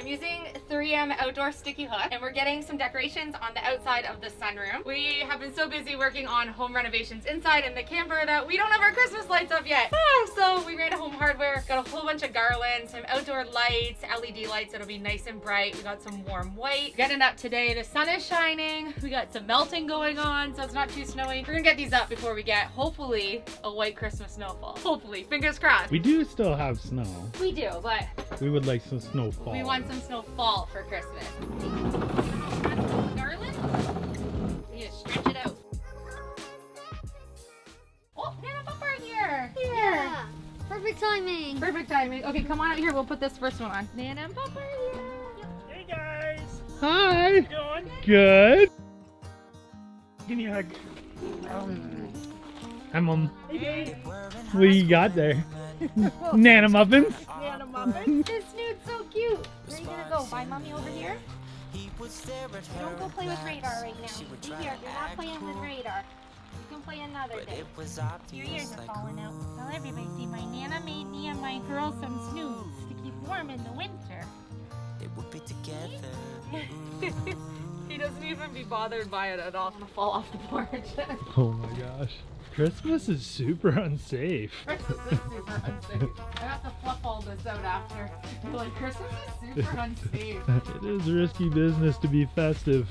I'm using 3M outdoor sticky hook, and we're getting some decorations on the outside of the sunroom. We have been so busy working on home renovations inside in the camper that we don't have our Christmas lights up yet. So we ran to Home Hardware, got a whole bunch of garlands, some outdoor lights, LED lights that'll be nice and bright. We got some warm white. Getting up today, the sun is shining. We got some melting going on, so it's not too snowy. We're gonna get these up before we get, hopefully, a white Christmas snowfall. Hopefully, fingers crossed. We do still have snow. We do, but We would like some snowfall. we want some snowfall for Christmas. Garland? We need to stretch it out. Oh, Nana Bumper here! Yeah. Perfect timing. Perfect timing. Okay, come on out here. We'll put this first one on. Nana and Bumper here. Hey guys! Hi. How you doing? Good. Give me a hug. Hi, Mom. Hey. What you got there? Nana muffins? Nana muffin. This snoot's so cute. Where are you gonna go? By Mommy over here? Don't go play with radar right now. Be here. You're not playing with radar. You can play another day. Your ears are falling out. Tell everybody, see, my Nana made me and my girls some snooze to keep warm in the winter. They would be together. He doesn't even be bothered by it at all. I'm gonna fall off the porch. Oh my gosh. Christmas is super unsafe. Christmas is super unsafe. I have to fluff all this out after. You're like, Christmas is super unsafe. It is risky business to be festive.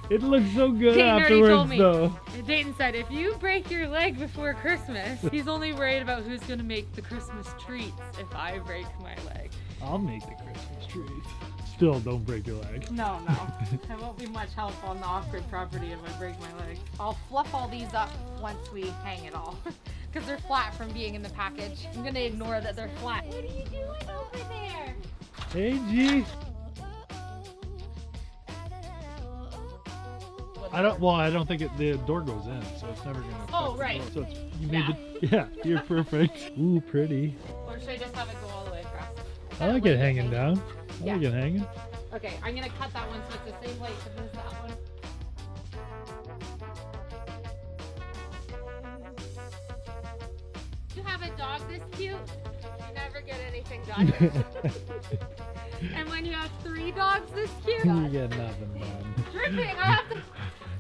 It looks so good Dayton already told afterwards me. though. Dayton said, if you break your leg before Christmas, he's only worried about who's gonna make the Christmas treats if I break my leg. I'll make the Christmas treats. Still, don't break your leg. No. I won't be much help on the off-grid property if I break my leg. I'll fluff all these up once we hang it all. Because they're flat from being in the package. I'm gonna ignore that they're flat. What are you doing over there? Hey, G. I don't think the door goes in, so it's never gonna. Oh, affect the right. door. So it's, you made the, yeah, you're perfect. Ooh, pretty. Or should I just have it go all the way across? I like it hanging down. I like Yeah. it hanging. Okay, I'm gonna cut that one so it's the same length as that one. You have a dog this cute, you never get anything done. And when you have 3 dogs this cute, You get nothing done. dripping,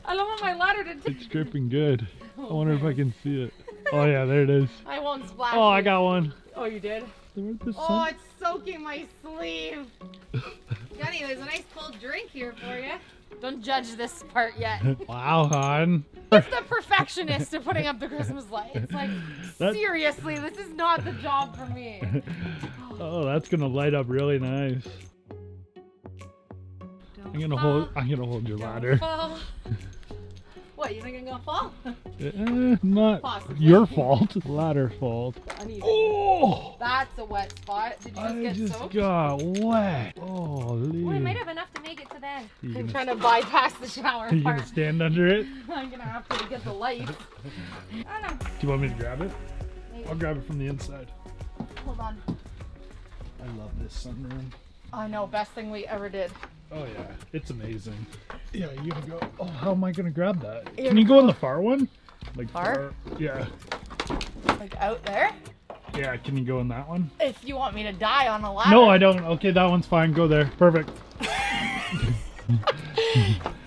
I don't want my ladder to It's dripping good. I wonder if I can see it. Oh yeah, there it is. I won't splash Oh, I you. got one. Oh, you did? Where's the Oh, sun? it's soaking my sleeve. Anyways, a nice cold drink here for you. Don't judge this part yet. Wow, hon. It's the perfectionist of putting up the Christmas lights. Like, That- seriously, this is not the job for me. Oh, that's gonna light up really nice. I'm gonna hold your ladder. Fall. What, you think I'm gonna fall? Not Possibly. your fault. Ladder fault. Uneven. Oh! That's a wet spot. Did you just I get just soaked? got wet. Oh, We might have enough to make it to then. You I'm gonna, trying to bypass the shower you gonna part. stand under it? I'm gonna have to get the lights. I don't know. Do you want me to grab it? Maybe. I'll grab it from the inside. Hold on. I love this sunroom. I know, best thing we ever did. Oh yeah, it's amazing. Yeah, you gotta go. Oh, how am I gonna grab that? You're Can you go in the far one? Like Far? Yeah. Like out there? Yeah, can you go in that one? If you want me to die on a ladder. No, I don't. Okay, that one's fine. Go there. Perfect.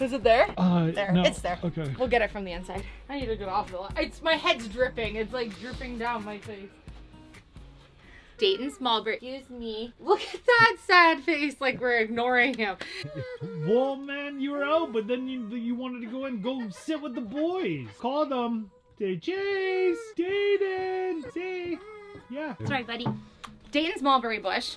Is it there? There, no. it's there. Okay. We'll get it from the inside. I need to get off the ladder. It's my head's dripping. It's like dripping down my face. Dayton Smallbird. Excuse me. Look at that sad face, like we're ignoring him. Well, man, you were out, but then you wanted to go in, go sit with the boys. Call them. Say, Chase, Dayton. Say, yeah. That's right, buddy. Dayton's mulberry bush.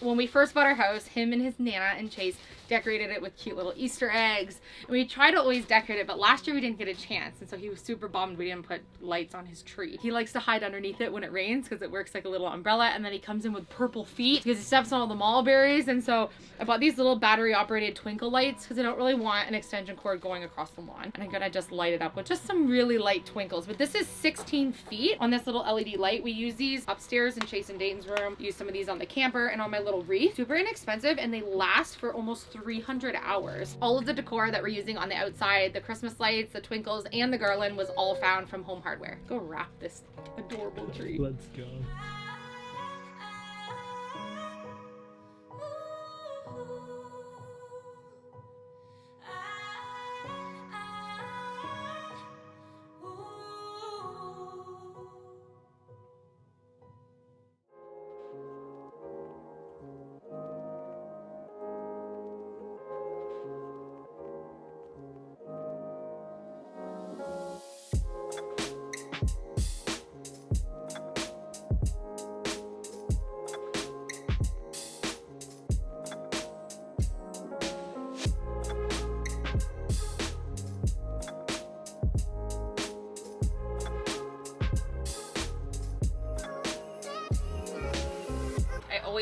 When we first bought our house, him and his Nana and Chase decorated it with cute little Easter eggs. And we try to always decorate it, but last year we didn't get a chance. And so he was super bummed we didn't put lights on his tree. He likes to hide underneath it when it rains because it works like a little umbrella. And then he comes in with purple feet because he steps on all the mulberries. And so I bought these little battery operated twinkle lights because I don't really want an extension cord going across the lawn. And I'm gonna just light it up with just some really light twinkles. But this is 16 feet on this little LED light. We use these upstairs in Chase and Dayton's room. Use some of these on the camper and on my little wreath. Super inexpensive and they last for almost 300 hours. All of the decor that we're using on the outside, the Christmas lights, the twinkles, and the garland was all found from Home Hardware. Go wrap this adorable tree. Let's go.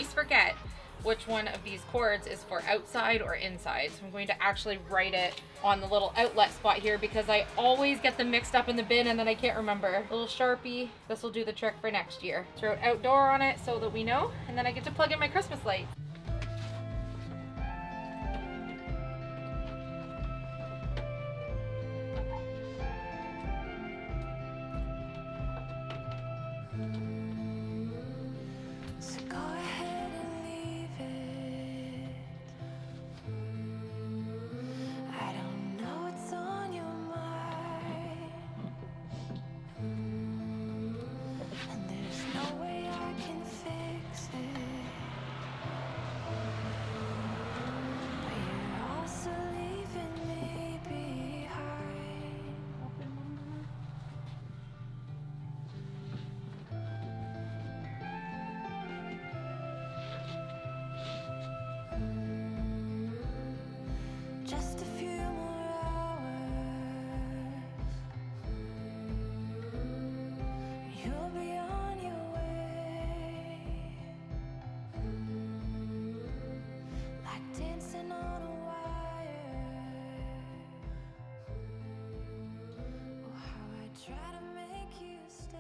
always forget which one of these cords is for outside or inside. So I'm going to actually write it on the little outlet spot here because I always get them mixed up in the bin and then I can't remember. A little Sharpie, this will do the trick for next year. Throw outdoor on it so that we know, and then I get to plug in my Christmas lights. So go ahead and leave it. I don't know what's on your mind, and there's no way I can fix it. But you're also leaving me behind. Just a few more hours, you'll be on your way, like dancing on a wire. Oh, how I try to make you stay.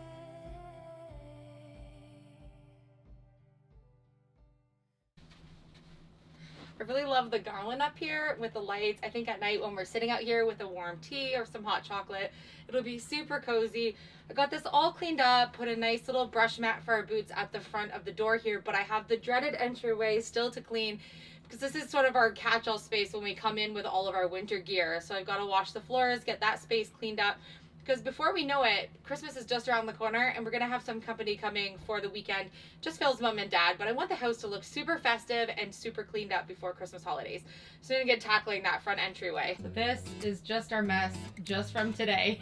I really love the garland up here with the lights. I think at night when we're sitting out here with a warm tea or some hot chocolate, it'll be super cozy. I got this all cleaned up, put a nice little brush mat for our boots at the front of the door here, but I have the dreaded entryway still to clean because this is sort of our catch-all space when we come in with all of our winter gear. So I've got to wash the floors, get that space cleaned up, because before we know it, Christmas is just around the corner and we're gonna have some company coming for the weekend. Just Phil's mom and dad, but I want the house to look super festive and super cleaned up before Christmas holidays. So I'm gonna get tackling that front entryway. So this is just our mess just from today.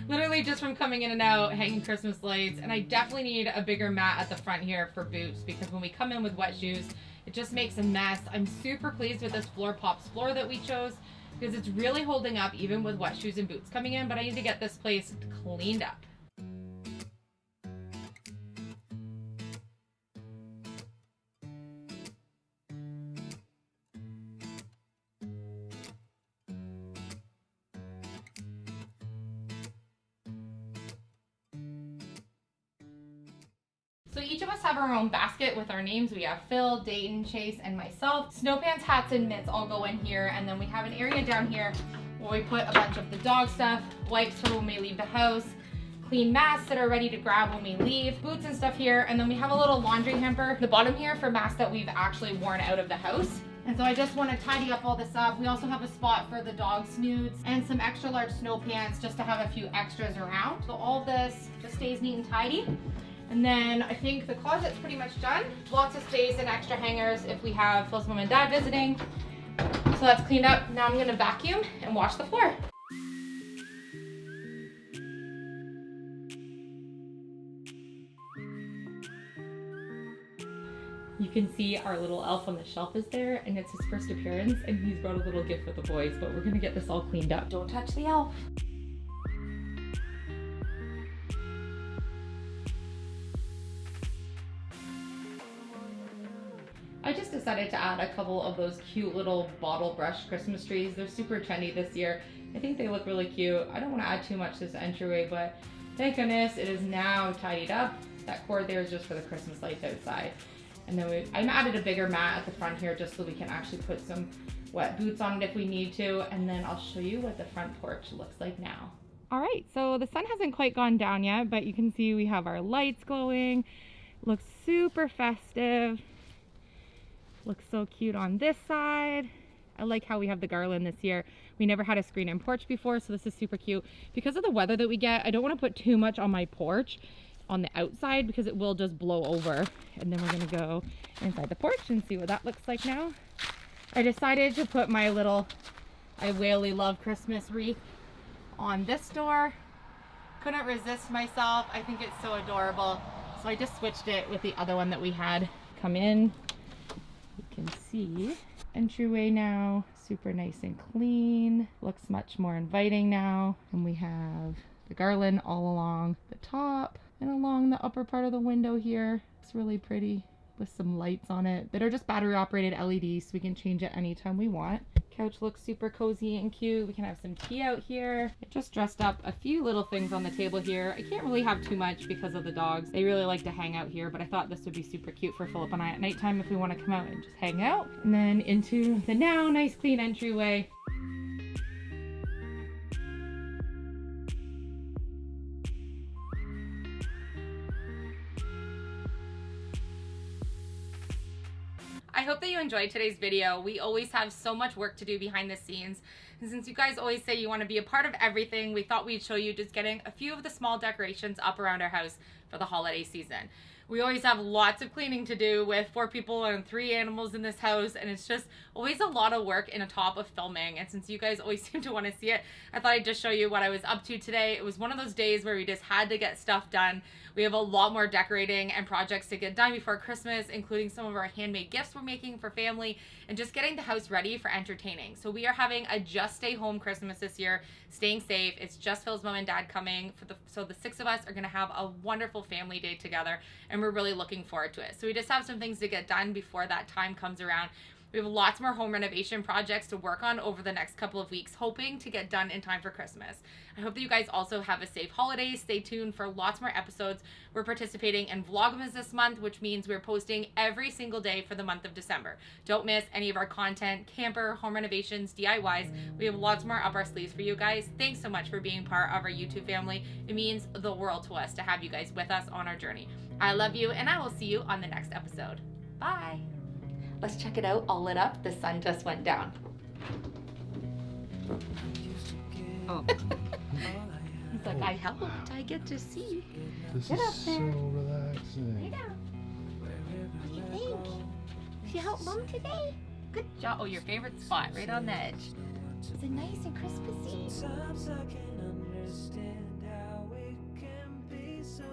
Literally just from coming in and out, hanging Christmas lights, and I definitely need a bigger mat at the front here for boots because when we come in with wet shoes, it just makes a mess. I'm super pleased with this Floor Pops floor that we chose because it's really holding up even with wet shoes and boots coming in, but I need to get this place cleaned up. So each of us have our own basket with our names. We have Phil, Dayton, Chase, and myself. Snow pants, hats, and mitts all go in here. And then we have an area down here where we put a bunch of the dog stuff, wipes for when we leave the house, clean masks that are ready to grab when we leave, boots and stuff here. And then we have a little laundry hamper at the bottom here for masks that we've actually worn out of the house. And so I just want to tidy up all this up. We also have a spot for the dog snoods and some extra large snow pants just to have a few extras around. So all this just stays neat and tidy. And then I think the closet's pretty much done. Lots of space and extra hangers if we have Phil's mom and dad visiting. So that's cleaned up. Now I'm gonna vacuum and wash the floor. You can see our little elf on the shelf is there, and it's his first appearance, and he's brought a little gift for the boys, but we're gonna get this all cleaned up. Don't touch the elf. I just decided to add a couple of those cute little bottle brush Christmas trees. They're super trendy this year. I think they look really cute. I don't want to add too much to this entryway, but thank goodness it is now tidied up. That cord there is just for the Christmas lights outside. And then I added a bigger mat at the front here just so we can actually put some wet boots on it if we need to. And then I'll show you what the front porch looks like now. All right, so the sun hasn't quite gone down yet, but you can see we have our lights glowing. Looks super festive. Looks so cute on this side. I like how we have the garland this year. We never had a screen-in porch before, so this is super cute. Because of the weather that we get, I don't want to put too much on my porch on the outside because it will just blow over. And then we're gonna go inside the porch and see what that looks like now. I decided to put my little I Really Love Christmas wreath on this door. Couldn't resist myself. I think it's so adorable. So I just switched it with the other one that we had come in. You can see entryway now, super nice and clean. Looks much more inviting now. And we have the garland all along the top and along the upper part of the window here. It's really pretty. with some lights on it that are just battery operated LEDs, so we can change it anytime we want. Couch looks super cozy and cute. We can have some tea out here. I just dressed up a few little things on the table here. I can't really have too much because of the dogs. They really like to hang out here, but I thought this would be super cute for Philip and I at nighttime if we want to come out and just hang out. And then into the now nice clean entryway. I hope that you enjoyed today's video. We always have so much work to do behind the scenes. And since you guys always say you want to be a part of everything, we thought we'd show you just getting a few of the small decorations up around our house for the holiday season. We always have lots of cleaning to do with 4 people and 3 animals in this house, and it's just always a lot of work in a top of filming. And since you guys always seem to want to see it, I thought I'd just show you what I was up to today. It was one of those days where we just had to get stuff done. We have a lot more decorating and projects to get done before Christmas, including some of our handmade gifts we're making for family and just getting the house ready for entertaining. So we are having a just stay home Christmas this year, staying safe. It's just Phil's mom and dad coming so the 6 of us are going to have a wonderful family day together, and we're really looking forward to it. So we just have some things to get done before that time comes around. We have lots more home renovation projects to work on over the next couple of weeks, hoping to get done in time for Christmas. I hope that you guys also have a safe holiday. Stay tuned for lots more episodes. We're participating in Vlogmas this month, which means we're posting every single day for the month of December. Don't miss any of our content, camper, home renovations, DIYs. We have lots more up our sleeves for you guys. Thanks so much for being part of our YouTube family. It means the world to us to have you guys with us on our journey. I love you, and I will see you on the next episode. Bye. Let's check it out, all lit up. The sun just went down. Oh. He's like, I helped. I get to see. This Get is up there. so relaxing. Lay down. What do you think? Did you help Mom today? Good job. Oh, your favorite spot, right on the edge. Is it nice and Christmassy? Sometimes I can understand how it can be so